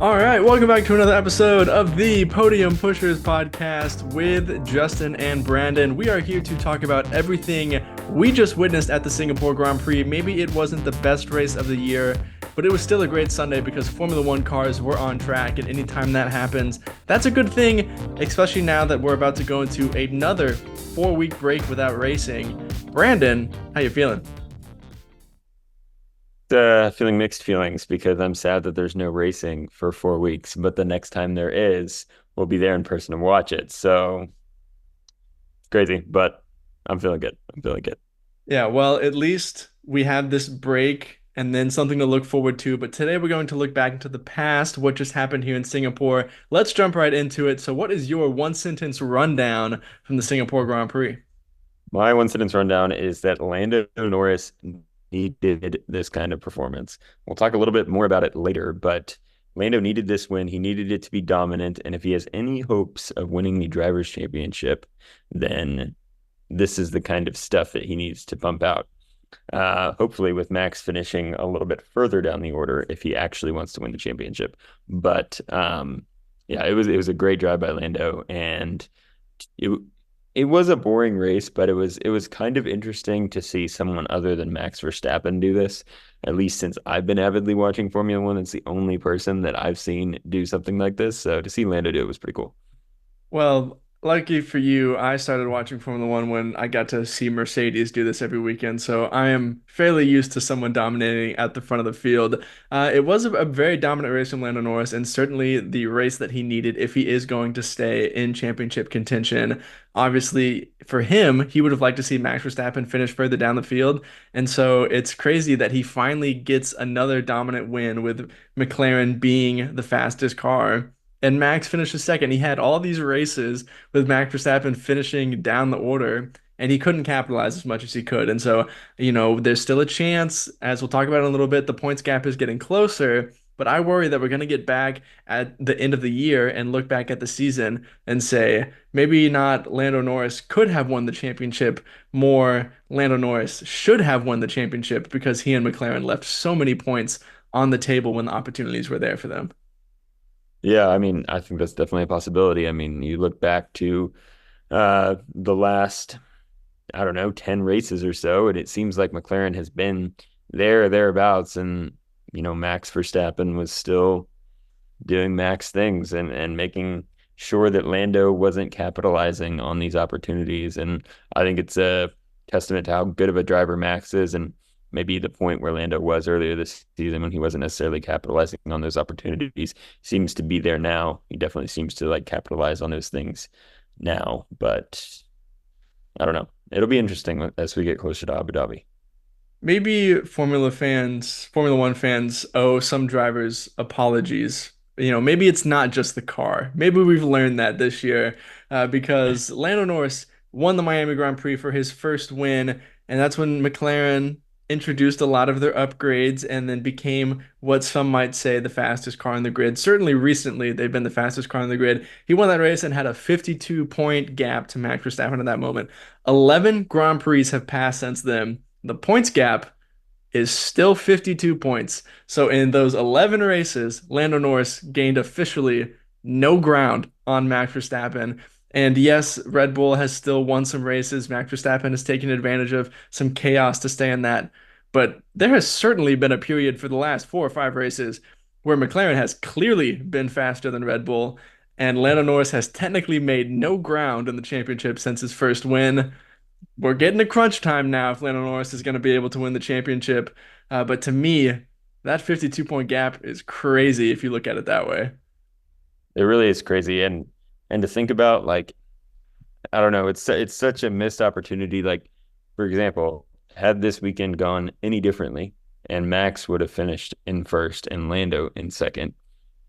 All right, welcome back to another episode of the Podium Pushers Podcast with Justin and Brandon. We are here to talk about everything we just witnessed at the Singapore Grand Prix. Maybe it wasn't the best race of the year, but it was still a great Sunday because Formula One cars were on track, and anytime that happens, that's a good thing, especially now that we're about to go into another 4-week break without racing. Brandon, how you feeling? Feeling mixed feelings because I'm sad that there's no racing for 4 weeks, but the next time there is, we'll be there in person and watch it. So it's crazy, but I'm feeling good. I'm feeling good. Yeah, well, at least we had this break and then something to look forward to. But today we're going to look back into the past, what just happened here in Singapore. Let's jump right into it. So, what is your one sentence rundown from the Singapore Grand Prix? My one sentence rundown is that Lando Norris needed this kind of performance. We'll talk a little bit more about it later, but Lando needed this win. He needed it to be dominant. And if he has any hopes of winning the Drivers' Championship, then this is the kind of stuff that he needs to pump out. Hopefully with Max finishing a little bit further down the order if he actually wants to win the championship. But yeah, it was a great drive by Lando, and it it was a boring race, but it was kind of interesting to see someone other than Max Verstappen do this. At least since I've been avidly watching Formula One, it's the only person that I've seen do something like this. So to see Lando do it was pretty cool. Well, lucky for you, I started watching Formula One when I got to see Mercedes do this every weekend. So I am fairly used to someone dominating at the front of the field. It was a very dominant race from Lando Norris, and certainly the race that he needed if he is going to stay in championship contention. Obviously, for him, he would have liked to see Max Verstappen finish further down the field. And so it's crazy that he finally gets another dominant win with McLaren being the fastest car. And Max finishes second. He had all these races with Max Verstappen finishing down the order, and he couldn't capitalize as much as he could. And so, there's still a chance, as we'll talk about in a little bit, the points gap is getting closer. But I worry that we're going to get back at the end of the year and look back at the season and say, maybe not Lando Norris could have won the championship, more Lando Norris should have won the championship because he and McLaren left so many points on the table when the opportunities were there for them. Yeah, I mean, I think that's definitely a possibility. I mean, you look back to the last, I don't know, 10 races or so, and it seems like McLaren has been there or thereabouts, and Max Verstappen was still doing Max things and making sure that Lando wasn't capitalizing on these opportunities. And I think it's a testament to how good of a driver Max is, and maybe the point where Lando was earlier this season when he wasn't necessarily capitalizing on those opportunities seems to be there now. He definitely seems to like capitalize on those things now, but I don't know. It'll be interesting as we get closer to Abu Dhabi. Maybe Formula One fans owe some drivers apologies. Maybe it's not just the car. Maybe we've learned that this year because Lando Norris won the Miami Grand Prix for his first win, and that's when McLaren introduced a lot of their upgrades and then became what some might say the fastest car on the grid. Certainly recently, they've been the fastest car on the grid. He won that race and had a 52-point gap to Max Verstappen at that moment. 11 Grand Prix have passed since then. The points gap is still 52 points. So in those 11 races, Lando Norris gained officially no ground on Max Verstappen. And yes, Red Bull has still won some races. Max Verstappen has taken advantage of some chaos to stay in that. But there has certainly been a period for the last 4 or 5 races where McLaren has clearly been faster than Red Bull, and Lando Norris has technically made no ground in the championship since his first win. We're getting to crunch time now if Lando Norris is going to be able to win the championship. But to me, that 52-point gap is crazy if you look at it that way. It really is crazy. And to think about, like, I don't know, it's such a missed opportunity. Like, for example, had this weekend gone any differently and Max would have finished in first and Lando in second,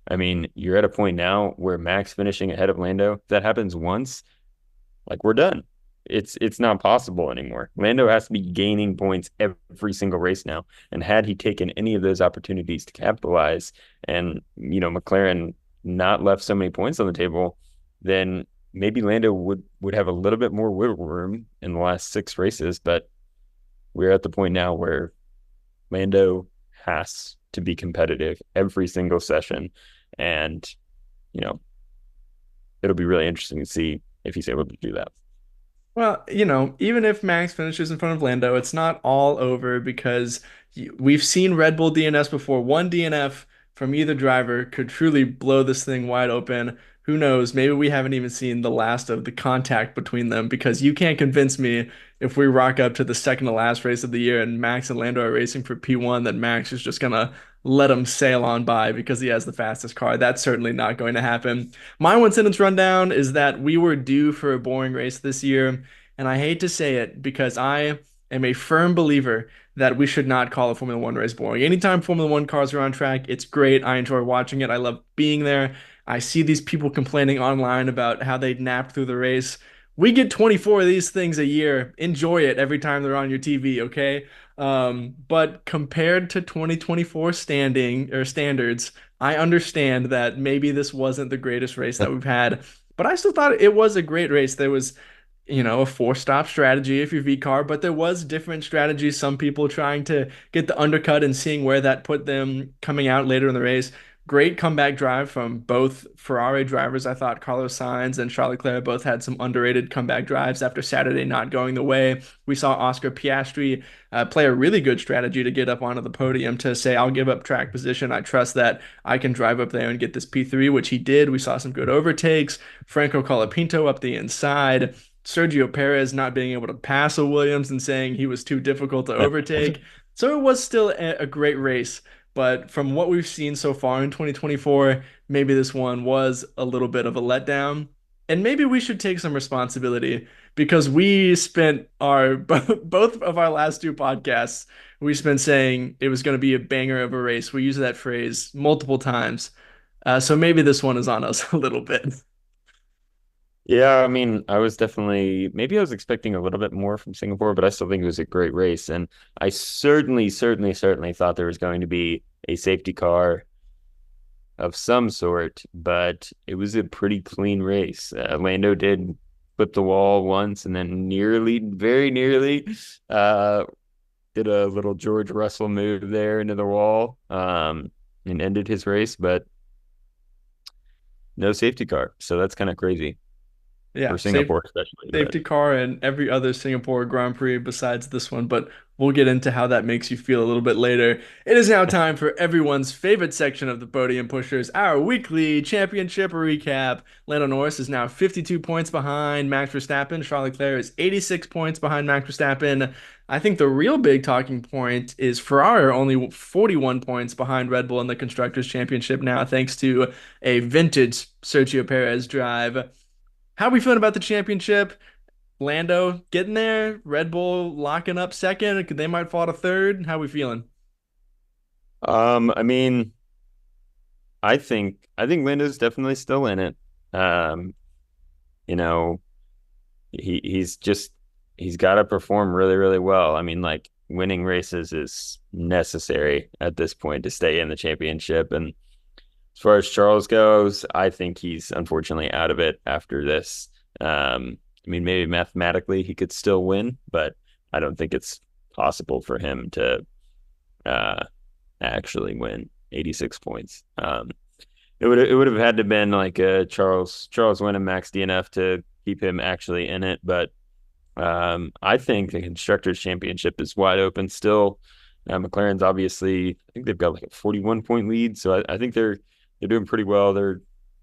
I mean, you're at a point now where Max finishing ahead of Lando, if that happens once, like, we're done. It's not possible anymore. Lando has to be gaining points every single race now. And had he taken any of those opportunities to capitalize and, McLaren not left so many points on the table, then maybe Lando would have a little bit more wiggle room in the last 6 races. But we're at the point now where Lando has to be competitive every single session. And, you know, it'll be really interesting to see if he's able to do that. Well, even if Max finishes in front of Lando, it's not all over because we've seen Red Bull DNS before. One DNF from either driver could truly blow this thing wide open. Who knows? Maybe we haven't even seen the last of the contact between them because you can't convince me if we rock up to the second to last race of the year and Max and Lando are racing for P1 that Max is just gonna let him sail on by because he has the fastest car. That's certainly not going to happen. My one sentence rundown is that we were due for a boring race this year. And I hate to say it because I am a firm believer that we should not call a Formula One race boring. Anytime Formula One cars are on track, it's great. I enjoy watching it. I love being there. I see these people complaining online about how they napped through the race. We get 24 of these things a year. Enjoy it every time they're on your TV, okay? But compared to 2024 standing or standards, I understand that maybe this wasn't the greatest race that we've had, but I still thought it was a great race. There was a four-stop strategy if you're V car, but there was different strategies. Some people trying to get the undercut and seeing where that put them coming out later in the race. Great comeback drive from both Ferrari drivers. I thought Carlos Sainz and Charles Leclerc both had some underrated comeback drives after Saturday not going the way. We saw Oscar Piastri play a really good strategy to get up onto the podium to say, I'll give up track position. I trust that I can drive up there and get this P3, which he did. We saw some good overtakes. Franco Colapinto up the inside. Sergio Perez not being able to pass a Williams and saying he was too difficult to overtake. So it was still a great race. But from what we've seen so far in 2024, maybe this one was a little bit of a letdown. And maybe we should take some responsibility because we spent our both of our last two podcasts, we spent saying it was going to be a banger of a race. We use that phrase multiple times. So maybe this one is on us a little bit. Yeah, I mean, maybe I was expecting a little bit more from Singapore, but I still think it was a great race. And I certainly thought there was going to be a safety car of some sort, but it was a pretty clean race. Lando did flip the wall once and then very nearly, did a little George Russell move there into the wall, and ended his race, but no safety car. So that's kind of crazy Yeah, for Singapore, especially. But safety car and every other Singapore Grand Prix besides this one, but we'll get into how that makes you feel a little bit later. It is now time for everyone's favorite section of the Podium Pushers, our weekly championship recap. Lando Norris is now 52 points behind Max Verstappen. Charles Leclerc is 86 points behind Max Verstappen. I think the real big talking point is Ferrari are only 41 points behind Red Bull in the Constructors' Championship now, thanks to a vintage Sergio Perez drive. How are we feeling about the championship? Lando getting there, Red Bull locking up second. They might fall to third. How are we feeling? I mean, I think Lando's definitely still in it. Um, you know, he's got to perform really, really well. I mean, like winning races is necessary at this point to stay in the championship. And as far as Charles goes, I think he's unfortunately out of it after this. I mean, maybe mathematically he could still win, but I don't think it's possible for him to uh, actually win 86 points. It would have had to been like a Charles win and Max DNF to keep him actually in it, but I think the Constructors' Championship is wide open still. McLaren's obviously, I think they've got like a 41 point lead, so I think they're doing pretty well.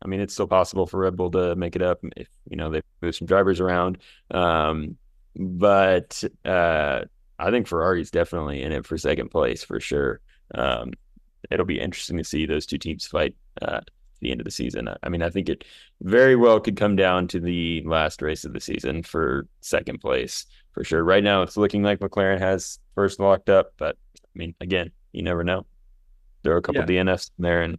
I mean, it's still possible for Red Bull to make it up if they move some drivers around. But I think Ferrari's definitely in it for second place for sure. Um, it'll be interesting to see those two teams fight at the end of the season. I mean, I think it very well could come down to the last race of the season for second place for sure. Right now, it's looking like McLaren has first locked up, but I mean, again, you never know. There are a couple Yeah. DNFs in there, and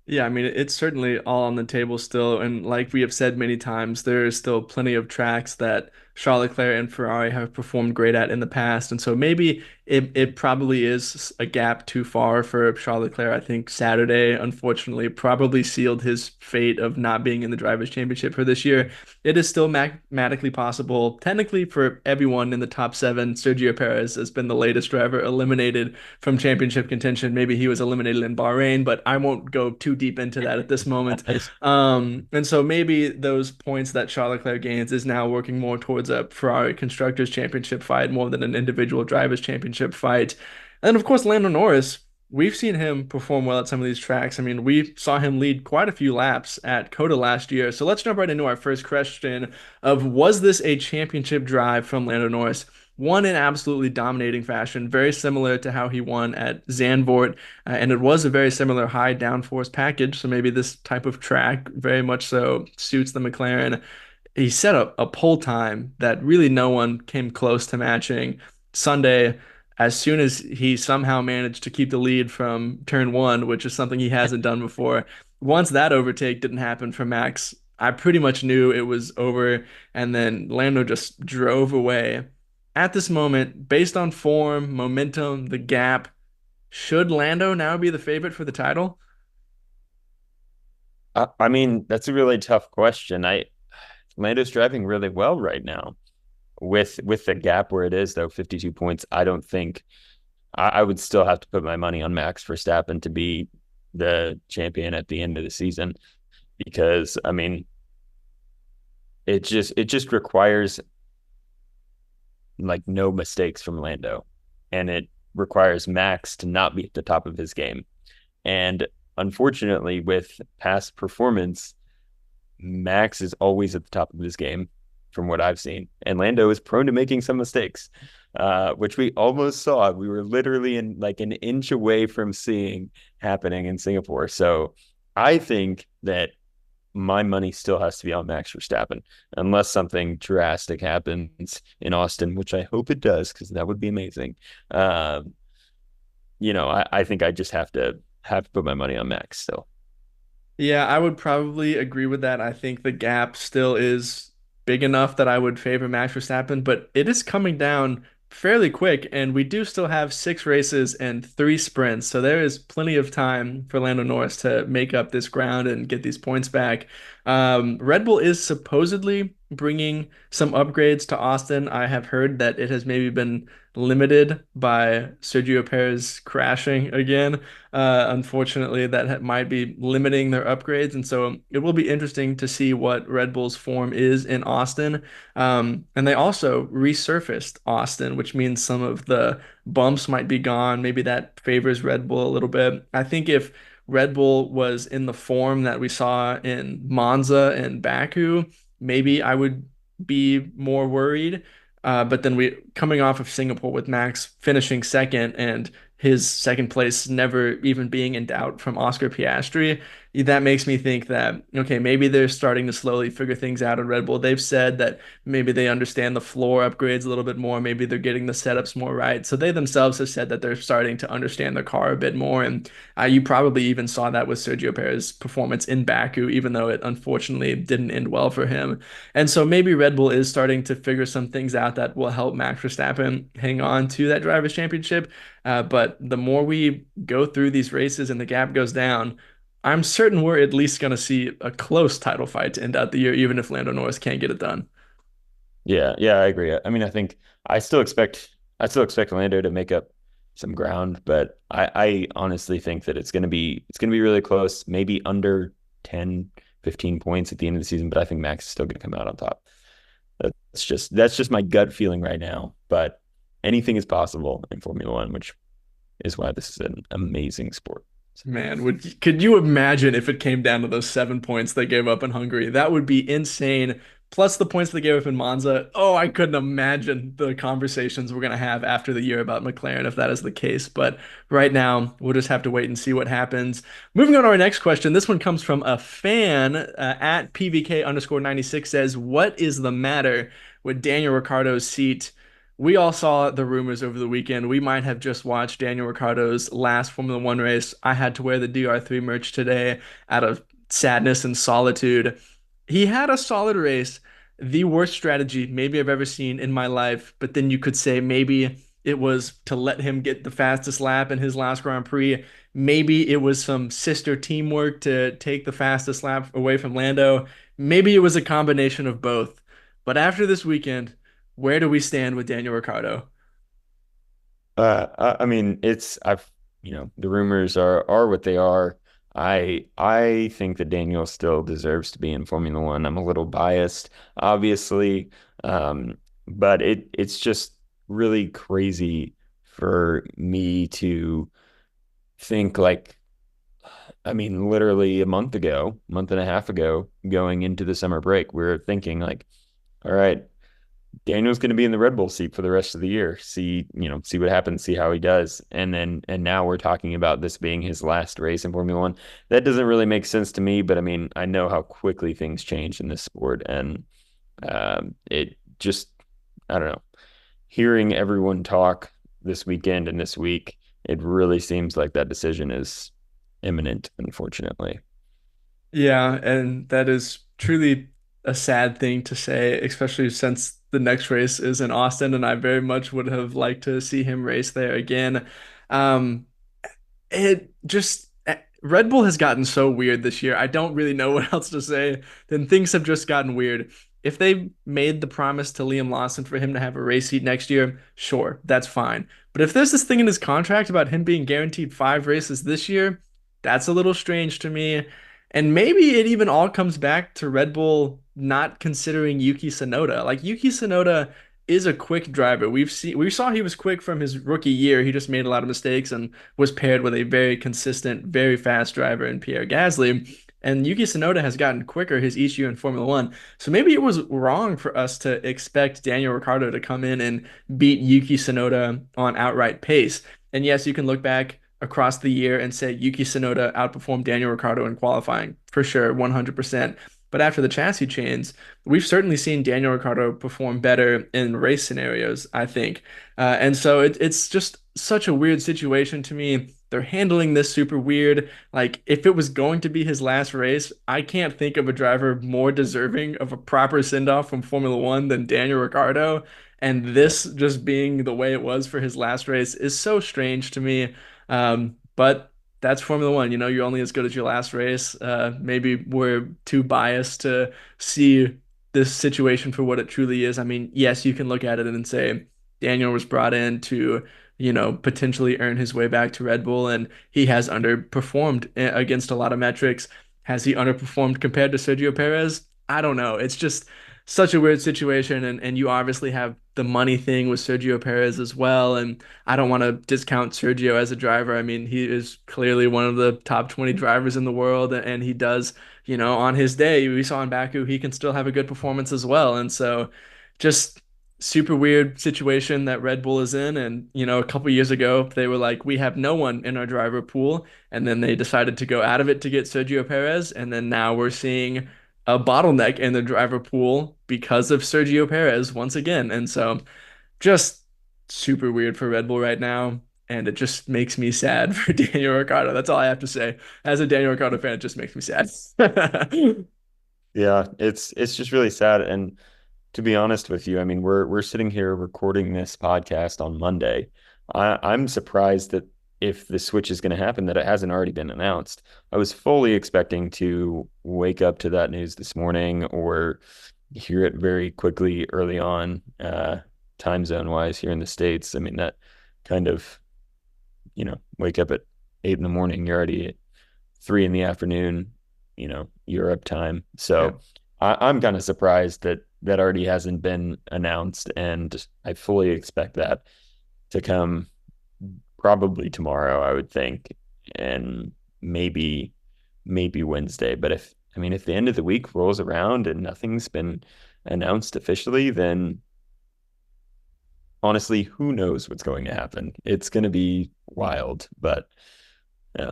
Yeah, I mean, it's certainly all on the table still. And like we have said many times, there is still plenty of tracks that Charles Leclerc and Ferrari have performed great at in the past. And so maybe it probably is a gap too far for Charles Leclerc. I think Saturday, unfortunately, probably sealed his fate of not being in the Drivers' Championship for this year. It is still mathematically possible, technically, for everyone in the top seven. Sergio Perez has been the latest driver eliminated from championship contention. Maybe he was eliminated in Bahrain, but I won't go too deep into that at this moment. And so maybe those points that Charles Leclerc gains is now working more towards a Ferrari Constructors Championship fight more than an individual Drivers' Championship fight. And then, of course, Lando Norris. We've seen him perform well at some of these tracks. I mean, we saw him lead quite a few laps at Coda last year. So let's jump right into our first question of was this a championship drive from Lando Norris? Won in absolutely dominating fashion, very similar to how he won at Zandvoort, and it was a very similar high downforce package. So maybe this type of track very much so suits the McLaren. He set up a pole time that really no one came close to matching. Sunday, as soon as he somehow managed to keep the lead from turn one, which is something he hasn't done before, once that overtake didn't happen for Max, I pretty much knew it was over. And then Lando just drove away. At this moment, based on form, momentum, the gap, should Lando now be the favorite for the title? I mean, that's a really tough question. Lando's driving really well right now. With the gap where it is, though, 52 points, I don't think I would still have to put my money on Max Verstappen to be the champion at the end of the season because I mean it just requires like no mistakes from Lando, and it requires Max to not be at the top of his game. And unfortunately, with past performance, Max is always at the top of his game from what I've seen. And Lando is prone to making some mistakes, which we almost saw. We were literally in like an inch away from seeing happening in Singapore. So I think that my money still has to be on Max Verstappen, unless something drastic happens in Austin, which I hope it does, because that would be amazing. Um, I think I just have to put my money on Max still. Yeah, I would probably agree with that. I think the gap still is big enough that I would favor Max Verstappen, but it is coming down fairly quick, and we do still have six races and three sprints. So there is plenty of time for Lando Norris to make up this ground and get these points back. Red Bull is supposedly bringing some upgrades to Austin. I have heard that it has maybe been limited by Sergio Perez crashing again. Unfortunately, might be limiting their upgrades, and so it will be interesting to see what Red Bull's form is in Austin. And they also resurfaced Austin, which means some of the bumps might be gone. Maybe that favors Red Bull a little bit. I think if Red Bull was in the form that we saw in Monza and Baku, maybe I would be more worried. But then we coming off of Singapore with Max finishing second and his second place never even being in doubt from Oscar Piastri, that makes me think that, okay, maybe they're starting to slowly figure things out at Red Bull. They've said that maybe they understand the floor upgrades a little bit more. Maybe they're getting the setups more right. So they themselves have said that they're starting to understand the car a bit more. And you probably even saw that with Sergio Perez's performance in Baku, even though it unfortunately didn't end well for him. And so maybe Red Bull is starting to figure some things out that will help Max Verstappen hang on to that Drivers' Championship. But the more we go through these races and the gap goes down, I'm certain we're at least going to see a close title fight to end out the year, even if Lando Norris can't get it done. Yeah, yeah, I agree. I mean, I think I still expect Lando to make up some ground, but I honestly think that it's gonna be really close, maybe under 10, 15 points at the end of the season, but I think Max is still gonna come out on top. That's just my gut feeling right now. But anything is possible in Formula One, which is why this is an amazing sport. Man, could you imagine if it came down to those 7 points they gave up in Hungary? That would be insane. Plus the points they gave up in Monza. Oh, I couldn't imagine the conversations we're gonna have after the year about McLaren if that is the case. But right now, we'll just have to wait and see what happens. Moving on to our next question. This one comes from a fan at PVK underscore 96 says, "What is the matter with Daniel Ricciardo's seat? We all saw the rumors over the weekend. We might have just watched Daniel Ricciardo's last Formula One race. I had to wear the DR3 merch today out of sadness and solitude. He had a solid race. the worst strategy maybe I've ever seen in my life. But then you could say maybe it was to let him get the fastest lap in his last Grand Prix. Maybe it was some sister teamwork to take the fastest lap away from Lando. Maybe it was a combination of both. But after this weekend, where do we stand with Daniel Ricciardo? I mean, the rumors are what they are. I think that Daniel still deserves to be in Formula One. I'm a little biased, obviously, but it's just really crazy for me to think like, I mean, literally a month ago, month and a half ago, going into the summer break, we were thinking like, all right, Daniel's going to be in the Red Bull seat for the rest of the year. See what happens, see how he does. And now we're talking about this being his last race in Formula One. That doesn't really make sense to me, but I mean, I know how quickly things change in this sport. And it just, I don't know, hearing everyone talk this weekend and this week, it really seems like that decision is imminent, unfortunately. Yeah, and that is truly a sad thing to say, especially since the next race is in Austin, and I very much would have liked to see him race there again. Um, it just Red Bull has gotten so weird this year. I don't really know what else to say. Then things have just gotten weird. If they made the promise to Liam Lawson for him to have a race seat next year, sure, that's fine. But if there's this thing in his contract about him being guaranteed 5 races this year, that's a little strange to me. And maybe it even all comes back to Red Bull not considering Yuki Tsunoda. Like Yuki Tsunoda is a quick driver. We saw he was quick from his rookie year. He just made a lot of mistakes and was paired with a very consistent, very fast driver in Pierre Gasly. And Yuki Tsunoda has gotten quicker his each year in Formula One. So maybe it was wrong for us to expect Daniel Ricciardo to come in and beat Yuki Tsunoda on outright pace. And yes, you can look back across the year and say Yuki Tsunoda outperformed Daniel Ricciardo in qualifying for sure, 100%. But after the chassis change, we've certainly seen Daniel Ricciardo perform better in race scenarios, I think. And so it's just such a weird situation to me. They're handling this super weird. Like, if it was going to be his last race, I can't think of a driver more deserving of a proper send-off from Formula One than Daniel Ricciardo. And Yeah. this just being the way it was for his last race is so strange to me. But that's Formula One. You know, you're only as good as your last race. Maybe we're too biased to see this situation for what it truly is. I mean, yes, you can look at it and say Daniel was brought in to, potentially earn his way back to Red Bull, and he has underperformed against a lot of metrics. Has he underperformed compared to Sergio Perez? I don't know. It's just such a weird situation, and you obviously have the money thing with Sergio Perez as well. And I don't want to discount Sergio as a driver. I mean, he is clearly one of the top 20 drivers in the world, and he does, on his day, we saw in Baku, he can still have a good performance as well. And so just super weird situation that Red Bull is in. And, a couple years ago, they were like, we have no one in our driver pool. And then they decided to go out of it to get Sergio Perez. And then now we're seeing a bottleneck in the driver pool because of Sergio Perez once again. And so just super weird for Red Bull right now. And it just makes me sad for Daniel Ricciardo. That's all I have to say. As a Daniel Ricciardo fan, it just makes me sad. Yeah, it's just really sad. And to be honest with you, I mean, we're sitting here recording this podcast on Monday. I'm surprised that if the switch is going to happen, that it hasn't already been announced. I was fully expecting to wake up to that news this morning or hear it very quickly early on, time zone wise here in the States. I mean, that kind of, wake up at 8 in the morning, you're already at 3 in the afternoon, Europe time. Yeah. So I'm kind of surprised that that already hasn't been announced, and I fully expect that to come probably tomorrow, I would think, and maybe Wednesday. But if the end of the week rolls around and nothing's been announced officially, then honestly, who knows what's going to happen? It's going to be wild, but yeah.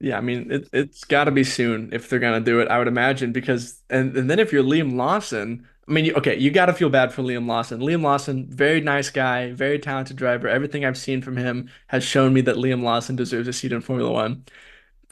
Yeah, I mean it's got to be soon if they're gonna do it, I would imagine, because and then if you're Liam Lawson, I mean, okay, you got to feel bad for Liam Lawson. Liam Lawson, very nice guy, very talented driver. Everything I've seen from him has shown me that Liam Lawson deserves a seat in Formula One.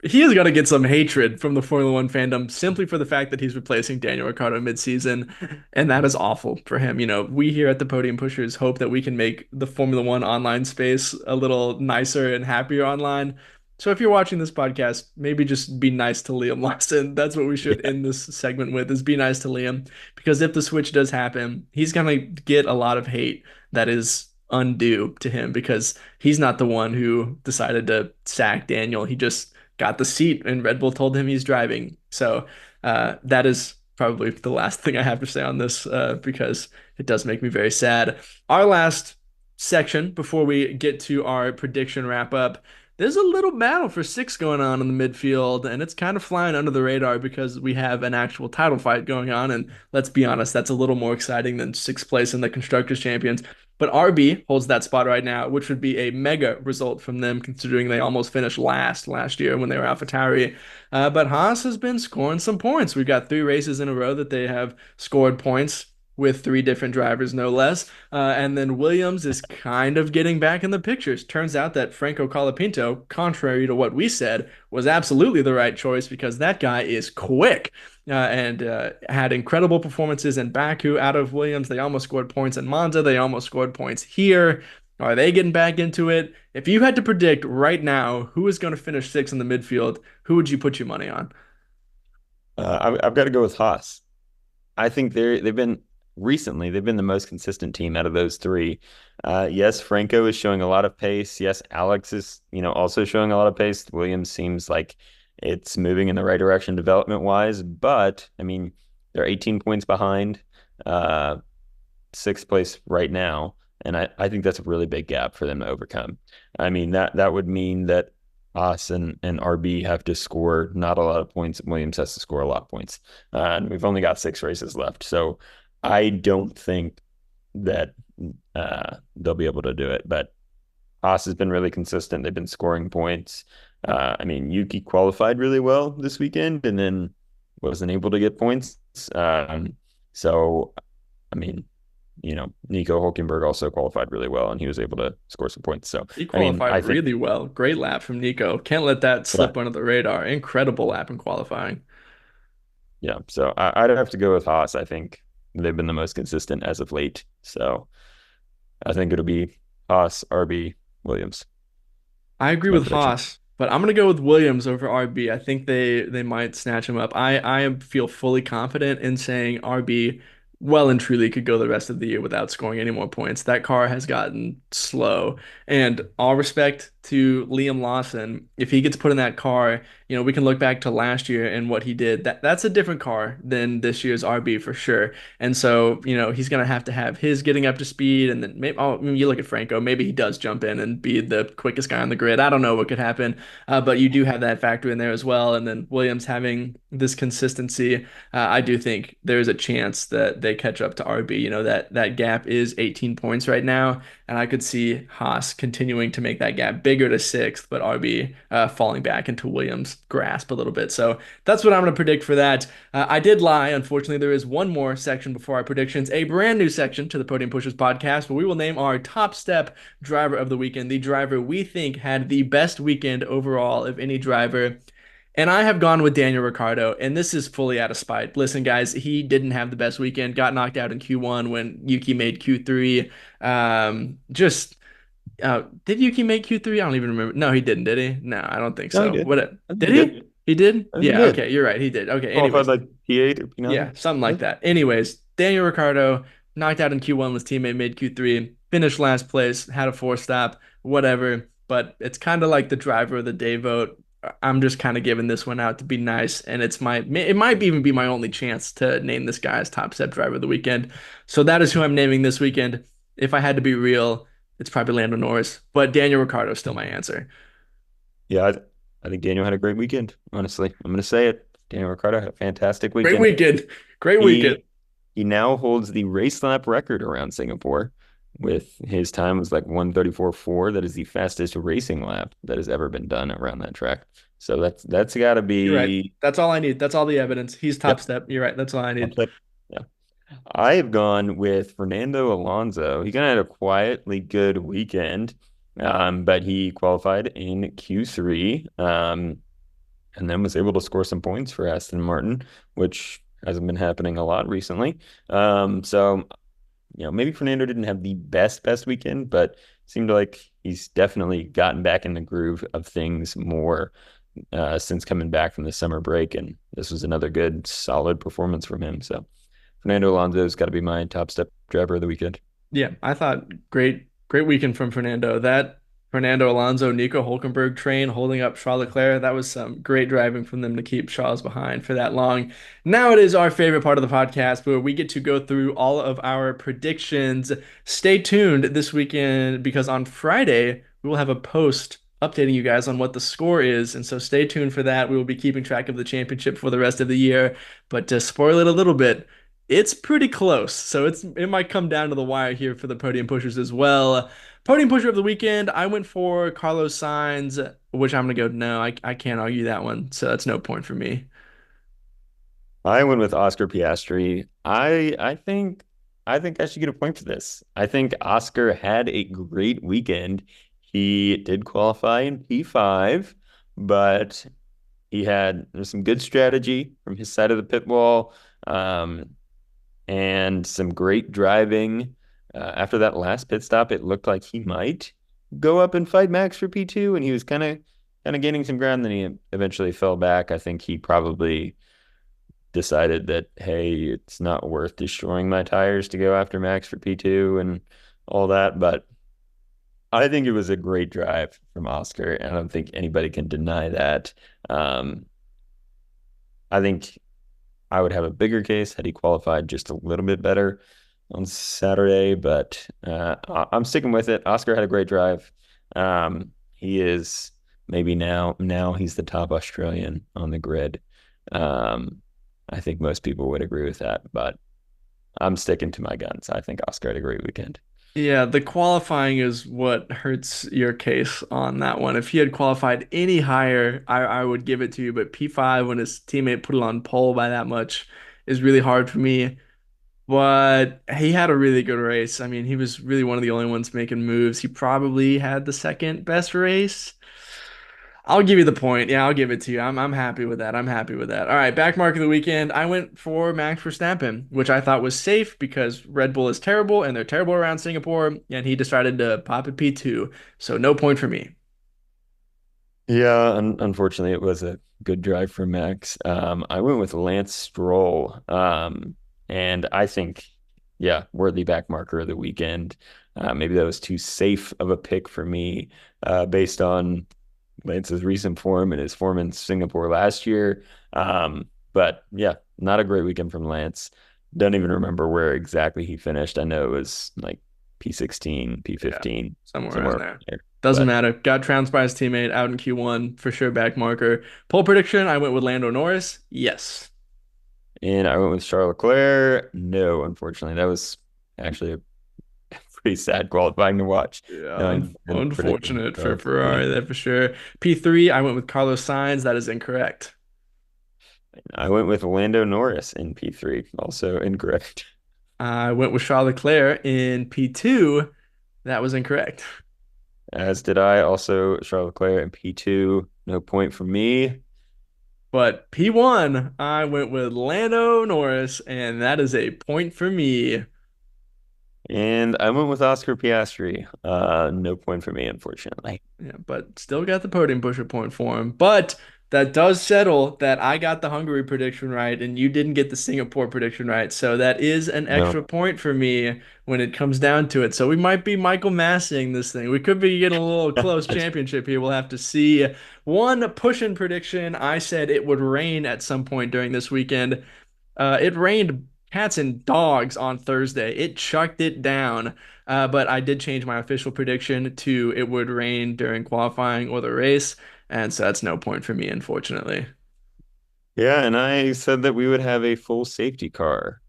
he is going to get some hatred from the Formula One fandom simply for the fact that he's replacing Daniel Ricciardo midseason, and that is awful for him. We here at the Podium Pushers hope that we can make the Formula One online space a little nicer and happier online. So if you're watching this podcast, maybe just be nice to Liam Lawson. That's what we should Yeah. end this segment with, is be nice to Liam, because if the switch does happen, he's going to get a lot of hate that is undue to him because he's not the one who decided to sack Daniel. He just got the seat and Red Bull told him he's driving. So that is probably the last thing I have to say on this because it does make me very sad. Our last section before we get to our prediction wrap up. There's a little battle for six going on in the midfield, and it's kind of flying under the radar because we have an actual title fight going on. And let's be honest, that's a little more exciting than sixth place in the Constructors' Champions. But RB holds that spot right now, which would be a mega result from them, considering they almost finished last year when they were AlphaTauri. But Haas has been scoring some points. We've got 3 races in a row that they have scored points with 3 different drivers, no less. And then Williams is kind of getting back in the pictures. Turns out that Franco Colapinto, contrary to what we said, was absolutely the right choice because that guy is quick and had incredible performances in Baku out of Williams. They almost scored points in Monza. They almost scored points here. Are they getting back into it? If you had to predict right now who is going to finish sixth in the midfield, who would you put your money on? I've got to go with Haas. I think they've been the most consistent team out of those three. Yes, Franco is showing a lot of pace. Yes, Alex is, also showing a lot of pace. Williams seems like it's moving in the right direction development wise, but I mean, they're 18 points behind, sixth place right now. And I think that's a really big gap for them to overcome. I mean, that would mean that us and RB have to score not a lot of points. Williams has to score a lot of points. And we've only got 6 races left. So I don't think that they'll be able to do it. But Haas has been really consistent. They've been scoring points. I mean, Yuki qualified really well this weekend and then wasn't able to get points. So, I mean, Nico Hulkenberg also qualified really well and he was able to score some points. So, He I mean, I qualified think, really well. Great lap from Nico. Can't let that yeah, slip under the radar. Incredible lap in qualifying. yeah. So I'd have to go with Haas. I think they've been the most consistent as of late. So I think it'll be Haas, RB, Williams. I agree That's my with prediction. Haas, but I'm gonna go with Williams over RB. I think they might snatch him up. I feel fully confident in saying RB well and truly could go the rest of the year without scoring any more points. That car has gotten slow. And all respect to Liam Lawson, if he gets put in that car, we can look back to last year and what he did. That's a different car than this year's RB for sure. And so, he's going to have his getting up to speed. And then maybe, oh, I mean, you look at Franco, maybe he does jump in and be the quickest guy on the grid. I don't know what could happen, but you do have that factor in there as well. And then Williams having this consistency, I do think there's a chance that they catch up to RB. That gap is 18 points right now. And I could see Haas continuing to make that gap bigger to sixth, but RB falling back into Williams' grasp a little bit. So that's what I'm going to predict for that. I did lie. Unfortunately, there is one more section before our predictions, a brand new section to the Podium Pushers podcast, where we will name our top step driver of the weekend, the driver we think had the best weekend overall of any driver. And I have gone with Daniel Ricciardo, and this is fully out of spite. Listen, guys, he didn't have the best weekend, got knocked out in Q1 when Yuki made Q3. Just did Yuki make Q3? I don't even remember. No, he didn't, did he? No, I don't think No, he so. did. What I think did he he? did. He did? I think he Yeah, did. okay, you're right. He did. Okay, Qualified anyways. like P8 or Yeah, P9. something Yeah. like that. Anyways, Daniel Ricciardo knocked out in Q1 with his teammate made Q3, finished last place, had a 4 stop, whatever. But it's kind of like the driver of the day vote. I'm just kind of giving this one out to be nice, and it might even be my only chance to name this guy as top step driver of the weekend. So that is who I'm naming this weekend. If I had to be real, it's probably Lando Norris, but Daniel Ricciardo is still my answer. Yeah, I think Daniel had a great weekend, honestly. I'm going to say it. Daniel Ricciardo had a fantastic Great weekend. weekend. Great weekend. He he now holds the race lap record around Singapore with his time was like 134.4. That is the fastest racing lap that has ever been done around that track. So that's got to You're right. be, That's all I need. That's all the evidence. He's top yep. step. You're right. That's all I That's need. it. Yeah. I have gone with Fernando Alonso. He kind of had a quietly good weekend, but he qualified in Q3. and then was able to score some points for Aston Martin, which hasn't been happening a lot recently. So maybe Fernando didn't have the best weekend, but seemed like he's definitely gotten back in the groove of things more since coming back from the summer break, and this was another good, solid performance from him. So Fernando Alonso's got to be my top step driver of the weekend. Yeah, I thought great weekend from Fernando. That Fernando Alonso, Nico Hulkenberg train holding up Charles Leclerc, that was some great driving from them to keep Charles behind for that long. Now it is our favorite part of the podcast where we get to go through all of our predictions. Stay tuned this weekend because on Friday we will have a post updating you guys on what the score is. And so stay tuned for that. We will be keeping track of the championship for the rest of the year. But to spoil it a little bit, it's pretty close, so it might come down to the wire here for the podium pushers as well. Podium pusher of the weekend, I went for Carlos Sainz, which I'm gonna go no, I can't argue that one, so that's no point for me. I went with Oscar Piastri. I think I should get a point for this. I think Oscar had a great weekend. He did qualify in P5, but there's some good strategy from his side of the pit wall, and some great driving. After that last pit stop, it looked like he might go up and fight Max for P2, and he was kind of gaining some ground. Then he eventually fell back. I think he probably decided that, hey, it's not worth destroying my tires to go after Max for P2 and all that. But I think it was a great drive from Oscar, and I don't think anybody can deny that. Um, I think I would have a bigger case had he qualified just a little bit better on Saturday, but I'm sticking with it. Oscar had a great drive. He is maybe now he's the top Australian on the grid. Um, I think most people would agree with that, but I'm sticking to my guns. I think Oscar had a great weekend. Yeah, the qualifying is what hurts your case on that one. If he had qualified any higher, I would give it to you, but P5 when his teammate put it on pole by that much is really hard for me. But he had a really good race. I mean, he was really one of the only ones making moves. He probably had the second best race. I'll give you the point. Yeah, I'll give it to you. I'm happy with that. I'm happy with that. All right, back mark of the weekend. I went for Max Verstappen, which I thought was safe because Red Bull is terrible and they're terrible around Singapore, and he decided to pop a P2. So no point for me. Yeah, unfortunately, it was a good drive for Max. I went with Lance Stroll, and I think, yeah, worthy back marker of the weekend. Maybe that was too safe of a pick for me, based on Lance's recent form and his form in Singapore last year. But yeah, not a great weekend from Lance. Don't even remember where exactly he finished. I know it was like P16, Yeah, P15, somewhere somewhere around around there. there. Doesn't But matter. Got trounced by his teammate out in Q1 for sure. Back marker. Pole prediction. I went with Lando Norris. Yes. and I went with Charles Leclerc. No, unfortunately, that was actually a pretty sad qualifying to watch, Yeah, knowing and predicting unfortunate for Charles Ferrari Leclerc. there for sure. P3, I went with Carlos Sainz. That is incorrect. I went with Lando Norris in P3, also incorrect. I went with Charles Leclerc in P2. That was incorrect. As did I. Also, Charles Leclerc in P2. No point for me. But P1, I went with Lando Norris, and that is a point for me. And I went with Oscar Piastri. No point for me, unfortunately. Yeah, but still got the podium pusher point for him. But that does settle that I got the Hungary prediction right and you didn't get the Singapore prediction right. So that is an No. extra point for me when it comes down to it. So we might be Michael Massing this thing. We could be getting a little close championship here. We'll have to see. One push-in prediction, I said it would rain at some point during this weekend. It rained cats and dogs on Thursday. It chucked it down. But I did change my official prediction to it would rain during qualifying or the race. And so that's no point for me, unfortunately. Yeah, and I said that we would have a full safety car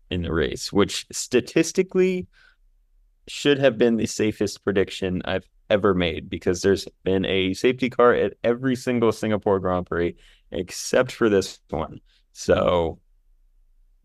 in the race, which statistically should have been the safest prediction I've ever made because there's been a safety car at every single Singapore Grand Prix except for this one. So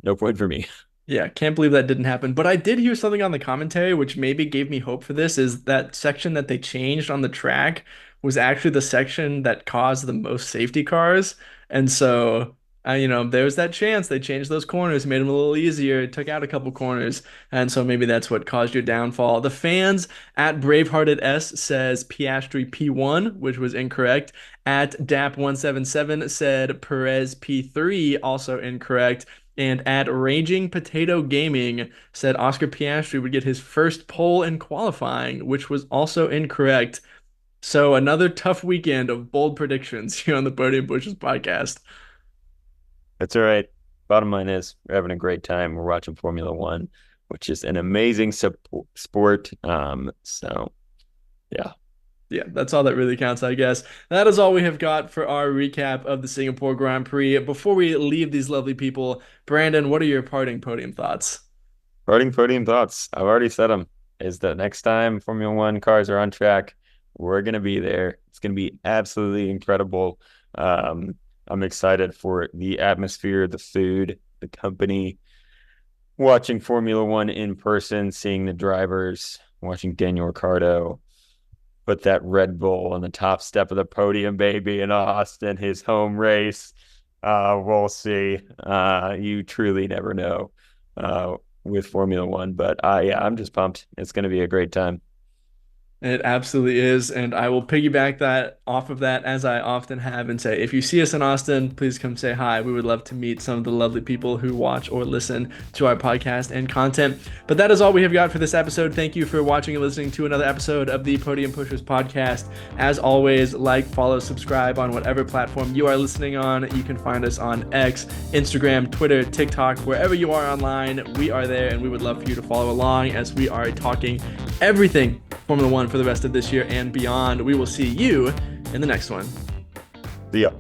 no point for me. Yeah, can't believe that didn't happen. But I did hear something on the commentary which maybe gave me hope for this is that section that they changed on the track was actually the section that caused the most safety cars. And so, there was that chance they changed those corners, made them a little easier, took out a couple corners. And so maybe that's what caused your downfall. The fans at Bravehearted S says Piastri P1, which was incorrect. At DAP177 said Perez P3, also incorrect. And at Raging Potato Gaming said Oscar Piastri would get his first pole in qualifying, which was also incorrect. So another tough weekend of bold predictions here on the Podium Pushers podcast. That's all right. Bottom line is we're having a great time. We're watching Formula One, which is an amazing sport. So yeah. Yeah, that's all that really counts, I guess. That is all we have got for our recap of the Singapore Grand Prix. Before we leave these lovely people, Brandon, what are your parting podium thoughts? Podium thoughts. I've already said them. Is that next time Formula One cars are on track, we're gonna be there. It's gonna be absolutely incredible. I'm excited for the atmosphere, the food, the company, watching Formula One in person, seeing the drivers, watching Daniel Ricciardo put that Red Bull on the top step of the podium, baby, in Austin, his home race. We'll see. You truly never know with Formula One, but yeah, I'm just pumped. It's going to be a great time. It absolutely is, and I will piggyback that off of that as I often have and say, if you see us in Austin, please come say hi. We would love to meet some of the lovely people who watch or listen to our podcast and content. But that is all we have got for this episode. Thank you for watching and listening to another episode of the Podium Pushers podcast. As always, like, follow, subscribe on whatever platform you are listening on. You can find us on X, Instagram, Twitter, TikTok, wherever you are online. We are there, and we would love for you to follow along as we are talking everything Formula One for the rest of this year and beyond. We will see you in the next one. See ya.